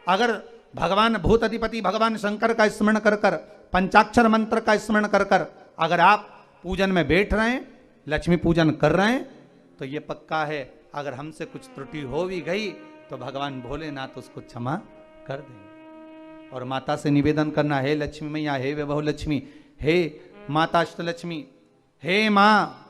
अगर भगवान भूत अधिपति भगवान शंकर का स्मरण कर कर, पंचाक्षर मंत्र का स्मरण कर कर अगर आप पूजन में बैठ रहे हैं, लक्ष्मी पूजन कर रहे हैं, तो ये पक्का है अगर हमसे कुछ त्रुटि हो भी गई तो भगवान भोलेनाथ उसको क्षमा कर देंगे। और माता से निवेदन करना, हे लक्ष्मी मैया, हे वैभव लक्ष्मी, हे माता अष्टलक्ष्मी, हे माँ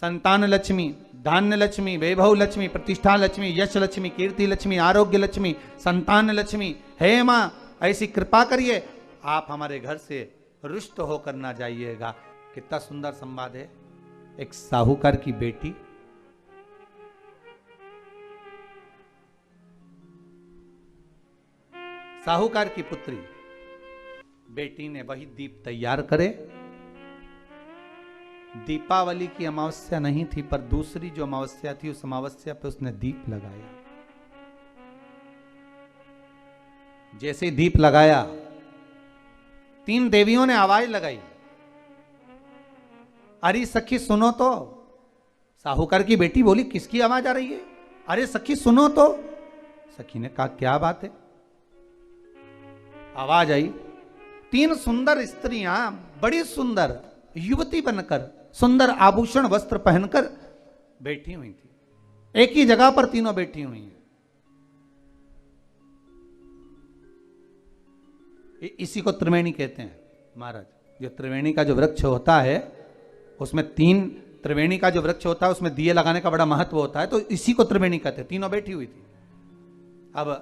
संतान लक्ष्मी, धान्य लक्ष्मी, वैभव लक्ष्मी, प्रतिष्ठा लक्ष्मी, यश लक्ष्मी, कीर्ति लक्ष्मी, आरोग्य लक्ष्मी, संतान लक्ष्मी, हे माँ ऐसी कृपा करिए, आप हमारे घर से रुष्ट होकर ना जाइएगा। कितना सुंदर संवाद है। एक साहूकार की बेटी साहूकार की पुत्री बेटी ने वही दीप तैयार करे। दीपावली की अमावस्या नहीं थी, पर दूसरी जो अमावस्या थी उस अमावस्या पे उसने दीप लगाया। जैसे दीप लगाया, 3 देवियों ने आवाज लगाई, अरे सखी सुनो तो। साहूकार की बेटी बोली, किसकी आवाज आ रही है? अरे सखी सुनो तो। सखी ने कहा, क्या बात है? आवाज आई, 3 सुंदर स्त्रियां, बड़ी सुंदर युवती बनकर, सुंदर आभूषण वस्त्र पहनकर बैठी हुई थी। एक ही जगह पर तीनों बैठी हुई हैं। इसी को त्रिवेणी कहते हैं महाराज। जो त्रिवेणी का जो वृक्ष होता है उसमें 3 त्रिवेणी का जो वृक्ष होता है उसमें दिए लगाने का बड़ा महत्व होता है, तो इसी को त्रिवेणी कहते हैं। तीनों बैठी हुई थी। अब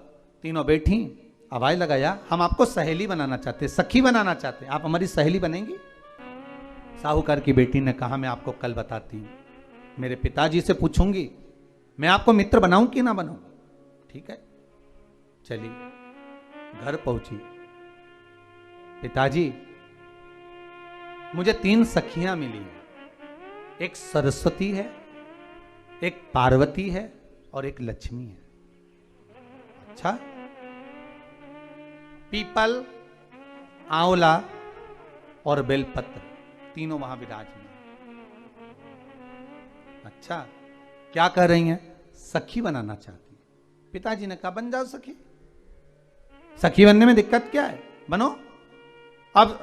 तीनों बैठी, आवाज लगाया, हम आपको सहेली बनाना चाहते, सखी बनाना चाहते, आप हमारी सहेली बनेंगी? साहूकार की बेटी ने कहा, मैं आपको कल बताती हूं, मेरे पिताजी से पूछूंगी, मैं आपको मित्र बनाऊं कि ना बनाऊं। ठीक है, चलिए घर पहुंची। पिताजी, मुझे 3 सखियां मिली हैं, एक सरस्वती है, एक पार्वती है और एक लक्ष्मी है। अच्छा, पीपल, आंवला और बेलपत्र तीनों वहां विराजमान। अच्छा, क्या कर रही हैं? सखी बनाना चाहती। पिताजी ने कहा, बन जाओ सखी, सखी बनने में दिक्कत क्या है, बनो। अब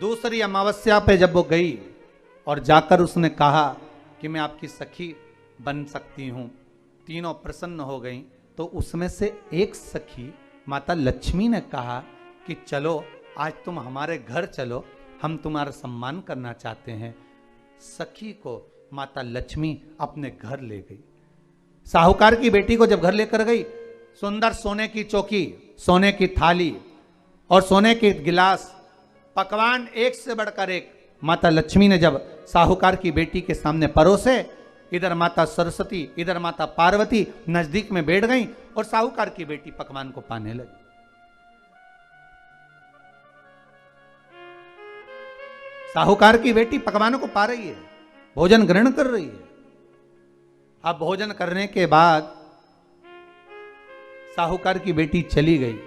दूसरी अमावस्या पे जब वो गई और जाकर उसने कहा कि मैं आपकी सखी बन सकती हूं, तीनों प्रसन्न हो गई। तो उसमें से एक सखी माता लक्ष्मी ने कहा कि चलो आज तुम हमारे घर चलो, हम तुम्हारा सम्मान करना चाहते हैं। सखी को माता लक्ष्मी अपने घर ले गई। साहूकार की बेटी को जब घर लेकर गई, सुंदर सोने की चौकी, सोने की थाली और सोने के गिलास, पकवान एक से बढ़कर एक माता लक्ष्मी ने जब साहूकार की बेटी के सामने परोसे, इधर माता सरस्वती, इधर माता पार्वती नजदीक में बैठ गई और साहूकार की बेटी पकवान को पाने लगी। साहूकार की बेटी पकवानों को पा रही है, भोजन ग्रहण कर रही है। अब भोजन करने के बाद साहूकार की बेटी चली गई।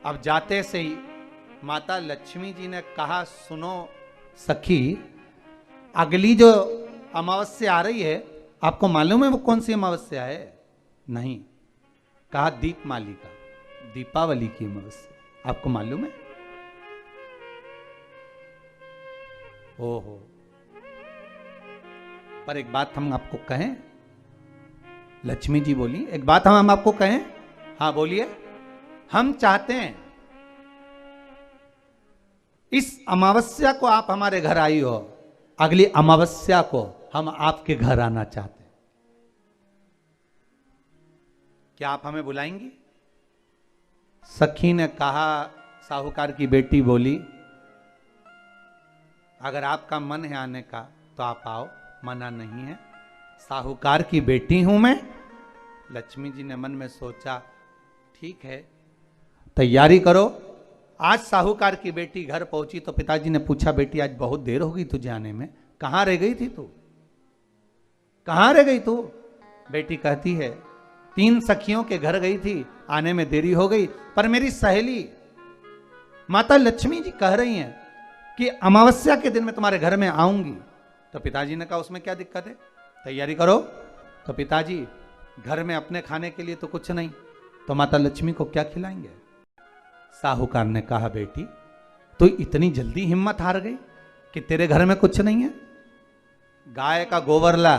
अब जाते से ही माता लक्ष्मी जी ने कहा, सुनो सखी, अगली जो अमावस्या आ रही है, आपको मालूम है वो कौन सी अमावस्या है? नहीं। कहा, दीपमालिका, दीपावली की अमावस्या, आपको मालूम है? ओहो, पर एक बात हम आपको कहें। लक्ष्मी जी बोली, एक बात हम आपको कहें। हाँ बोलिए। हम चाहते हैं इस अमावस्या को आप हमारे घर आई हो, अगली अमावस्या को हम आपके घर आना चाहते हैं, क्या आप हमें बुलाएंगी? सखी ने कहा, साहूकार की बेटी बोली, अगर आपका मन है आने का तो आप आओ, मना नहीं है। साहूकार की बेटी हूं मैं। लक्ष्मी जी ने मन में सोचा, ठीक है, तैयारी करो। आज साहूकार की बेटी घर पहुंची तो पिताजी ने पूछा, बेटी आज बहुत देर हो गई तुझे आने में, कहां रह गई थी तू, कहां रह गई तू? बेटी कहती है, 3 सखियों के घर गई थी, आने में देरी हो गई, पर मेरी सहेली माता लक्ष्मी जी कह रही हैं कि अमावस्या के दिन मैं तुम्हारे घर में आऊंगी। तो पिताजी ने कहा, उसमें क्या दिक्कत है, तैयारी करो। तो पिताजी, घर में अपने खाने के लिए तो कुछ नहीं, तो माता लक्ष्मी को क्या खिलाएंगे? साहूकार ने कहा, बेटी तू इतनी जल्दी हिम्मत हार गई कि तेरे घर में कुछ नहीं है? गाय का गोबर ला,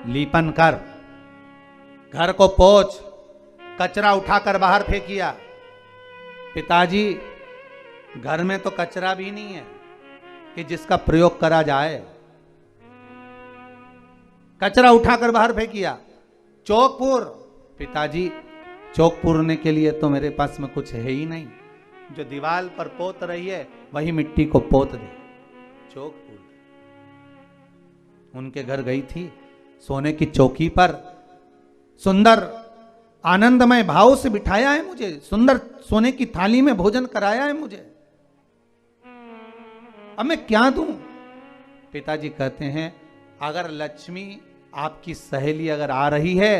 लीपन कर, घर को पोंछ, कचरा उठाकर बाहर फेंकिया। पिताजी घर में तो कचरा भी नहीं है कि जिसका प्रयोग करा जाए। कचरा उठाकर बाहर फेंकिया। चौकपुर, पिताजी चौक पूरने के लिए तो मेरे पास में कुछ है ही नहीं, जो दीवार पर पोत रही है वही मिट्टी को पोत दे, चौक पूर। उनके घर गई थी, सोने की चौकी पर सुंदर आनंदमय भाव से बिठाया है मुझे, सुंदर सोने की थाली में भोजन कराया है मुझे, अब मैं क्या दूं? पिताजी कहते हैं, अगर लक्ष्मी आपकी सहेली अगर आ रही है,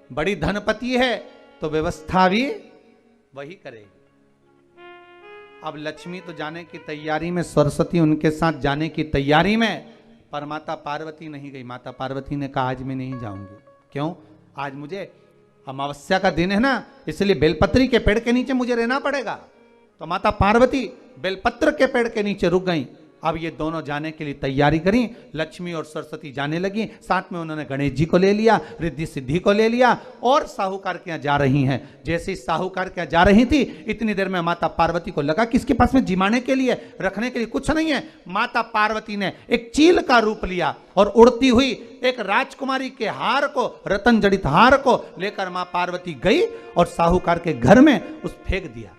बड़ी धनपति है, तो व्यवस्था भी वही करेगी। अब लक्ष्मी तो जाने की तैयारी में, सरस्वती उनके साथ जाने की तैयारी में, पर माता पार्वती नहीं गई। माता पार्वती ने कहा, आज मैं नहीं जाऊंगी। क्यों? आज मुझे अमावस्या का दिन है ना, इसलिए बेलपत्री के पेड़ के नीचे मुझे रहना पड़ेगा। तो माता पार्वती बेलपत्र के पेड़ के नीचे रुक गई। अब ये दोनों जाने के लिए तैयारी करी। लक्ष्मी और सरस्वती जाने लगी, साथ में उन्होंने गणेश जी को ले लिया, रिद्धि सिद्धि को ले लिया और साहूकार के यहाँ जा रही हैं। जैसे ही साहूकार के यहाँ जा रही थी, इतनी देर में माता पार्वती को लगा कि इसके पास में जिमाने के लिए, रखने के लिए कुछ नहीं है। माता पार्वती ने एक चील का रूप लिया और उड़ती हुई एक राजकुमारी के हार को, रतन जड़ित हार को लेकर मां पार्वती गई और साहूकार के घर में उस फेंक दिया।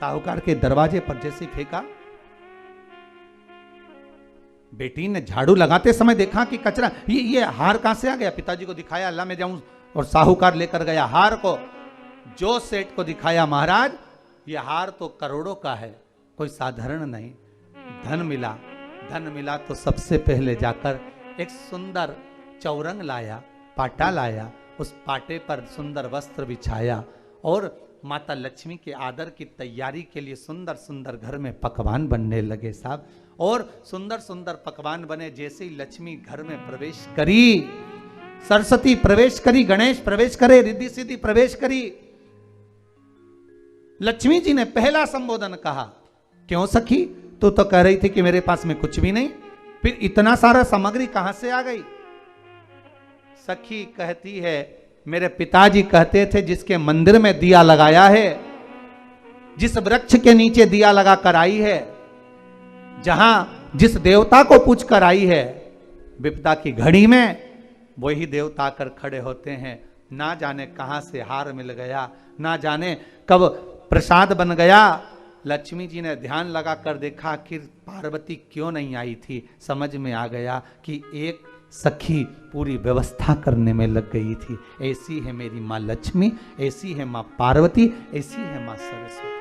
साहूकार के दरवाजे पर जैसे फेंका, बेटी ने झाड़ू लगाते समय देखा कि कचरा, ये हार कहां से आ गया? पिताजी को दिखाया, अल्लाह मैं जाऊं, और साहूकार लेकर गया हार को। जो सेठ को दिखाया, महाराज ये हार तो करोड़ों का है, कोई साधारण नहीं। धन मिला तो सबसे पहले जाकर एक सुंदर चौरंग लाया, पाटा लाया, उस पाटे पर सुंदर वस्त्र बिछाया और माता लक्ष्मी के आदर की तैयारी के लिए सुंदर सुंदर घर में पकवान बनने लगे साहब। और सुंदर सुंदर पकवान बने। जैसे ही लक्ष्मी घर में प्रवेश करी, सरस्वती प्रवेश करी, गणेश प्रवेश करे, रिद्धि सिद्धि प्रवेश करी, लक्ष्मी जी ने पहला संबोधन कहा, क्यों सखी, तू तो कह रही थी कि मेरे पास में कुछ भी नहीं, फिर इतना सारा सामग्री कहां से आ गई? सखी कहती है, मेरे पिताजी कहते थे, जिसके मंदिर में दिया लगाया है, जिस वृक्ष के नीचे दिया लगा कर आई है, जहां जिस देवता को पूछ कर आई है, विपदा की घड़ी में वही देवता आकर खड़े होते हैं। ना जाने कहां से हार मिल गया, ना जाने कब प्रसाद बन गया। लक्ष्मी जी ने ध्यान लगा कर देखा, आखिर पार्वती क्यों नहीं आई थी। समझ में आ गया कि एक सखी पूरी व्यवस्था करने में लग गई थी। ऐसी है मेरी माँ लक्ष्मी, ऐसी है माँ पार्वती, ऐसी है माँ सरस्वती।